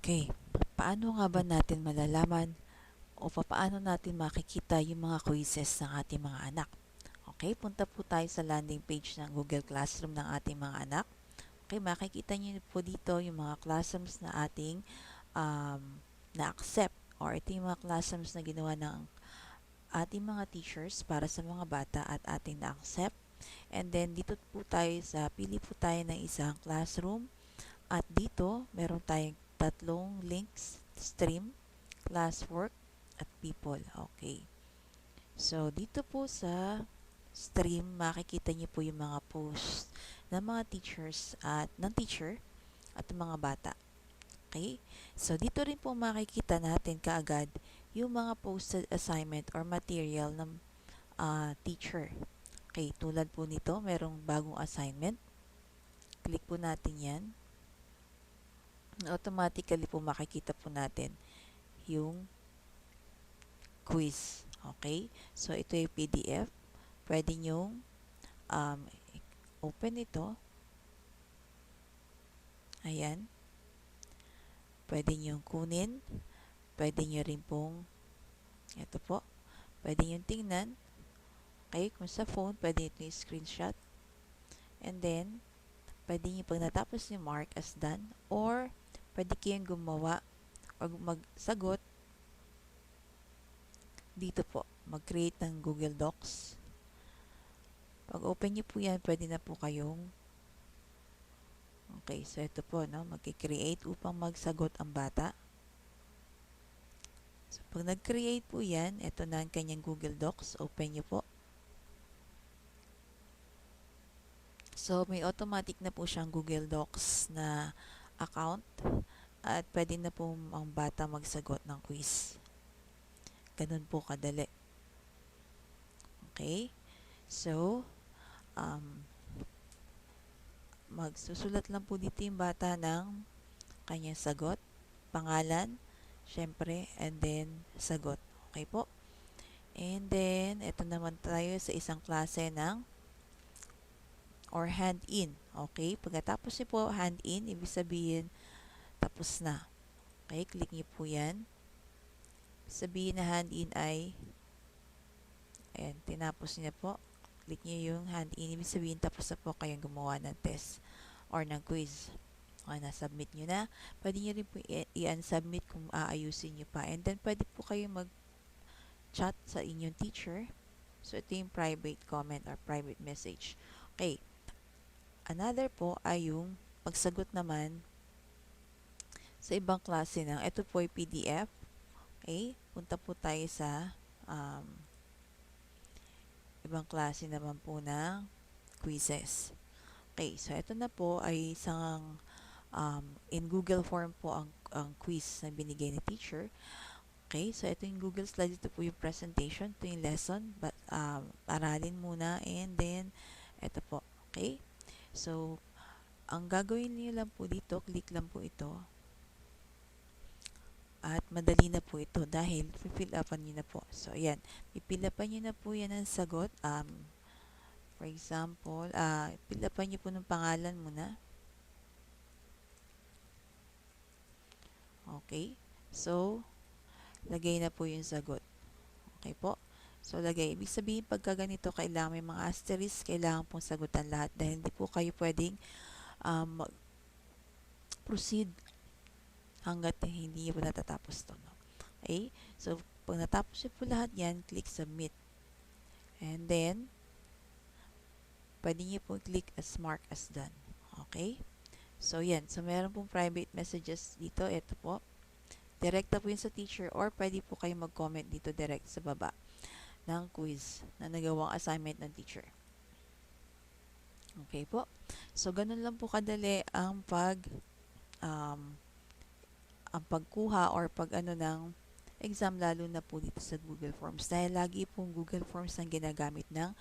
Okay, paano nga ba natin malalaman o paano natin makikita yung mga quizzes ng ating mga anak? Okay, punta po tayo sa landing page ng Google Classroom ng ating mga anak. Okay, makikita niyo po dito yung mga classrooms na ating na-accept, or ito yung mga classrooms na ginawa ng ating mga teachers para sa mga bata at ating na-accept. And then dito po tayo pili po tayo ng isang classroom. At dito, meron tayong tatlong links: stream, classwork, at people. Okay. So, dito po sa stream, makikita niyo po yung mga posts ng mga teachers at ng teacher at ng mga bata. Okay? So, dito rin po makikita natin kaagad yung mga posted assignment or material ng teacher. Okay, tulad po nito, merong bagong assignment. Click po natin yan. Automatically po makikita po natin yung quiz. Okay? So, ito yung PDF. Pwede nyong um, open ito. Ayan. Pwede nyong kunin. Pwede nyo rin pong, ito po, pwede nyong tingnan. Okay? Kung sa phone, pwede ito yung screenshot. And then, pwede nyo pag natapos nyo mark as done, or pwede kayong gumawa o magsagot dito po, mag-create ng Google Docs. Pag open nyo po yan, pwede na po kayong, okay, so ito po, no, mag-create upang magsagot ang bata. So, pag nag-create po yan, ito na ang kanyang Google Docs. Open nyo po. So, may automatic na po siyang Google Docs na account at pwede na po ang bata magsagot ng quiz. Ganun po kadali. Okay? So, magsusulat lang po dito yung bata ng kanyang sagot, pangalan, syempre, and then sagot. Okay po? And then, ito naman tayo sa isang klase ng or hand-in. Okay? Pagkatapos niyo po hand-in, ibig sabihin, tapos na. Okay? Click niyo po yan. Sabihin na hand-in ay, ayan, tinapos niya po. Click niyo yung hand-in. Ibig sabihin, tapos na po kayong gumawa ng test or ng quiz. Okay, na-submit nyo na. Pwede nyo rin po i-unsubmit kung aayusin nyo pa. And then, pwede po kayo mag-chat sa inyong teacher. So, ito yung private comment or private message. Okay. Another po ay yung pagsagot naman sa ibang klase ng, ito po ay PDF. Okay. Punta po tayo sa ibang klase naman po ng quizzes. Okay. So, ito na po ay isang in Google Form po ang quiz na binigay ni teacher. Okay, so ito yung Google Slides, ito po yung presentation, ito yung lesson, but aralin muna, and then ito po. Okay, so ang gagawin niyo lang po dito, click lang po ito, at madali na po ito dahil fill upan niyo na po. So ayan, fill upan niyo na po yan ang sagot. For example, fill upan niyo po ng pangalan muna. Okay, so lagay na po yung sagot. Okay po. So, lagay. Ibig sabihin, pagka ganito, kailangan may mga asterisk, kailangan pong sagutan lahat dahil hindi po kayo pwedeng proceed hanggat hindi po natatapos to. No? Okay? So, pag natapos nyo po lahat yan, click submit. And then, pwede nyo po click as mark as done. Okay? So, yan. So, meron pong private messages dito. Ito po. Direkta po yun sa teacher, or pwede po kayo mag-comment dito direct sa baba ng quiz na nagawang assignment ng teacher. Okay po. So, ganun lang po kadali ang pagkuha or ng exam, lalo na po dito sa Google Forms. Dahil lagi pong Google Forms ang ginagamit ng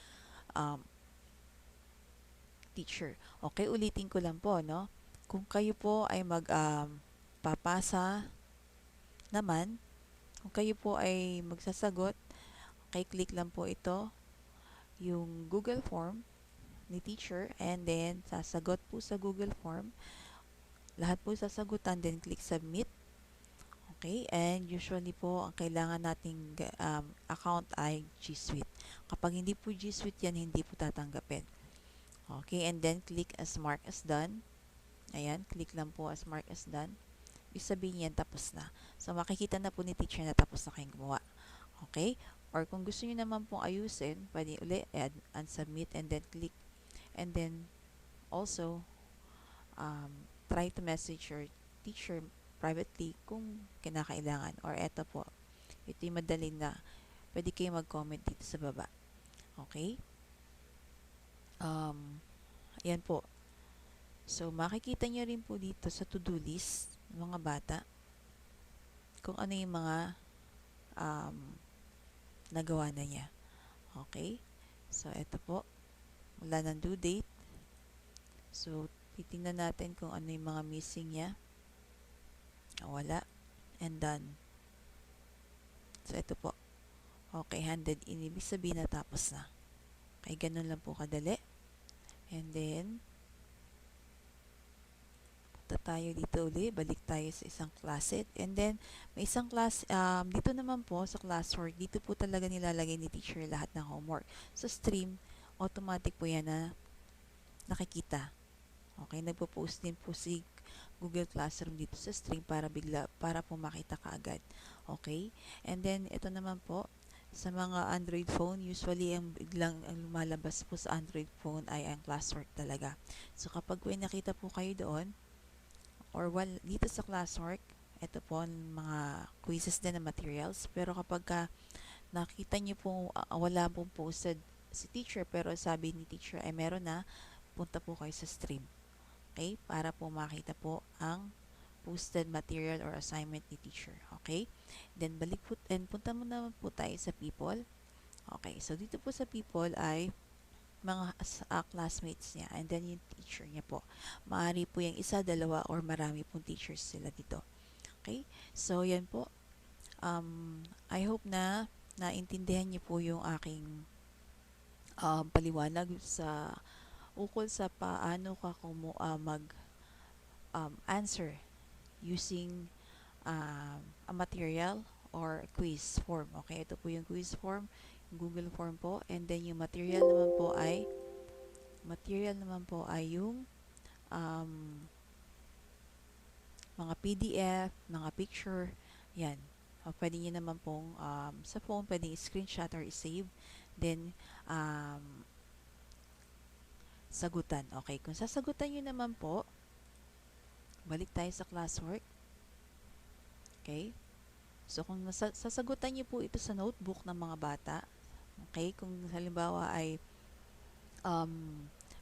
teacher. Okay, ulitin ko lang po, no? Kung kayo po ay papasa naman, kung kayo po ay magsasagot, okay, click lang po ito, yung Google Form ni teacher, and then sasagot po sa Google Form. Lahat po sasagutan, then click submit. Okay, and usually po, ang kailangan nating account ay G Suite. Kapag hindi po G Suite yan, hindi po tatanggapin. Okay, and then click as mark as done. Ayan, click lang po as mark as done. Ibig sabihin yan, tapos na. So, makikita na po ni teacher na tapos na kayong gumawa. Okay? Or kung gusto niyo naman pong ayusin, pwede uli add and submit and then click. And then, also, try to message your teacher privately kung kinakailangan. Or eto po, ito yung madali na pwede kayo mag-comment dito sa baba. Okay? Ayan po. So, makikita nyo rin po dito sa to-do list ng mga bata kung ano yung mga nagawa na niya. Okay? So, eto po. Wala ng due date. So, titingnan natin kung ano yung mga missing niya. Wala. And done. So, ito po. Okay, handed in. Ibig sabihin natapos na. Okay, ganun lang po kadali. And then, punta tayo dito uli. Balik tayo sa isang klase. And then, may isang class, dito naman po sa classwork, dito po talaga nilalagay ni teacher lahat ng homework. Sa stream, automatic po yan na nakikita. Okay, nagpo-post din po si Google Classroom dito sa stream para po makita kaagad. Okay? And then ito naman po sa mga Android phone, usually ang biglang ang lumalabas po sa Android phone ay ang classwork talaga. So kapag may nakita po kayo doon or dito sa classwork, ito po ang mga quizzes din na materials, pero kapag nakita niyo po wala pong posted si teacher pero sabi ni teacher ay meron na, punta po kayo sa stream. Okay? Para po makita po ang posted material or assignment ni teacher. Okay? Then, balik po, and punta mo naman po tayo sa people. Okay, so dito po sa people ay mga classmates niya and then yung teacher niya po. Maaari po yung isa, dalawa, or marami pong teachers sila dito. Okay? So, yan po. I hope na naintindihan niyo po yung aking paliwanag sa ukol sa paano ka mag-answer using a material or a quiz form. Okay, ito po yung quiz form, yung Google form po, and then yung material naman po ay yung mga PDF, mga picture, yan. Pwede nyo naman pong sa phone, pwedeng screenshot or i-save. Then, sagutan. Okay, kung sasagutan nyo naman po, balik tayo sa classwork. Okay? So, kung sasagutan niyo po ito sa notebook ng mga bata, okay, kung halimbawa ay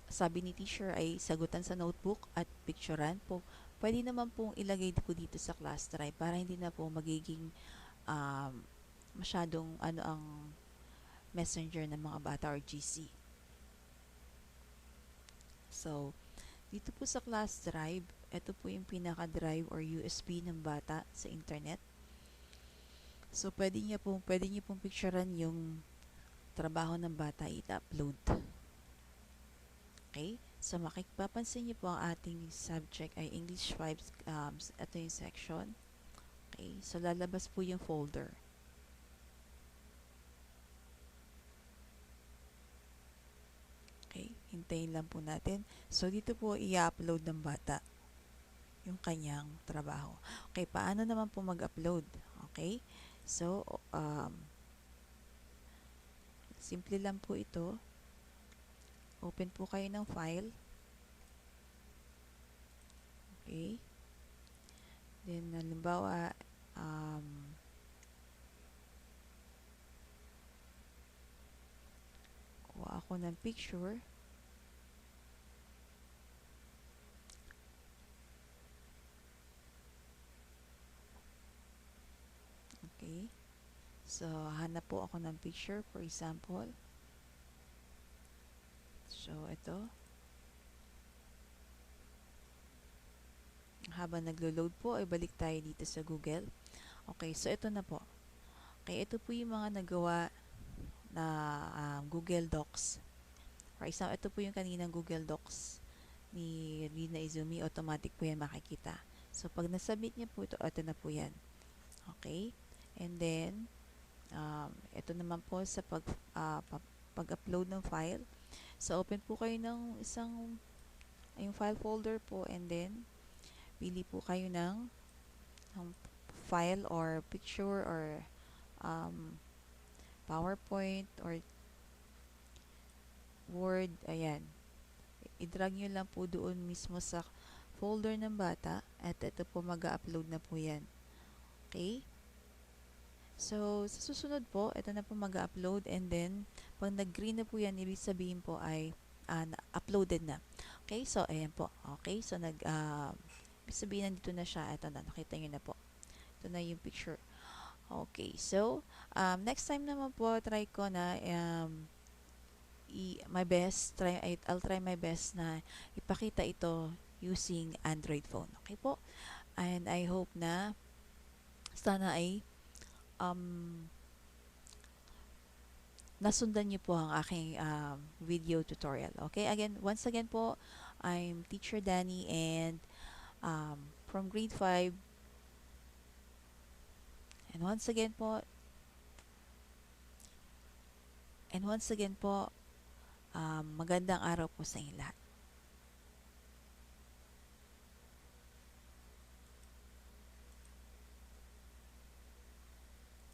sabi ni teacher ay sagutan sa notebook at picturean po, pwede naman pong ilagay po dito sa class drive para hindi na po magiging masyadong ang messenger ng mga bata or GC. So, dito po sa class drive, ito po yung pinaka-drive or USB ng bata sa internet. So, pwede niyo pong picturean yung trabaho ng bata i-upload. Okay? So, makipapansin niyo po ang ating subject ay English 5. Ito yung section. Okay? So, lalabas po yung folder. Okay? Hintayin lang po natin. So, dito po i-upload ng bata yung kanyang trabaho. Okay, paano naman po mag-upload? Okay? So, simple lang po ito. Open po kayo ng file. Okay? Then, halimbawa, kuha ako ng picture. Okay? So, hanap po ako ng picture, for example. So, ito. Habang naglo-load po, ay balik tayo dito sa Google. Okay, so ito na po. Okay, ito po yung mga nagawa na Google Docs. For example, ito po yung kaninang Google Docs ni Rina Izumi. Automatic po yan makikita. So, pag nasubmit niya po ito na po yan. Okay? And then, ito naman po sa pag-upload ng file. So, open po kayo ng yung file folder po, and then, pili po kayo ng file or picture or PowerPoint or Word. Ayan. I-drag nyo lang po doon mismo sa folder ng bata at ito po mag-upload na po yan. Okay? So, sa susunod po, ito na po mag-upload, and then, pag nag-green na po yan, ibig sabihin po ay uploaded na. Okay? So, ayan po. Okay? So, ibig sabihin nandito na siya. Ito na, nakita nyo na po. Ito na yung picture. Okay. So, next time naman po, try ko na I'll try my best na ipakita ito using Android phone. Okay po? And I hope na sana ay um, nasundan niyo po ang aking video tutorial. Okay? Again, once again po, I'm Teacher Danny, and from grade 5. And once again po, magandang araw po sa inyo lahat.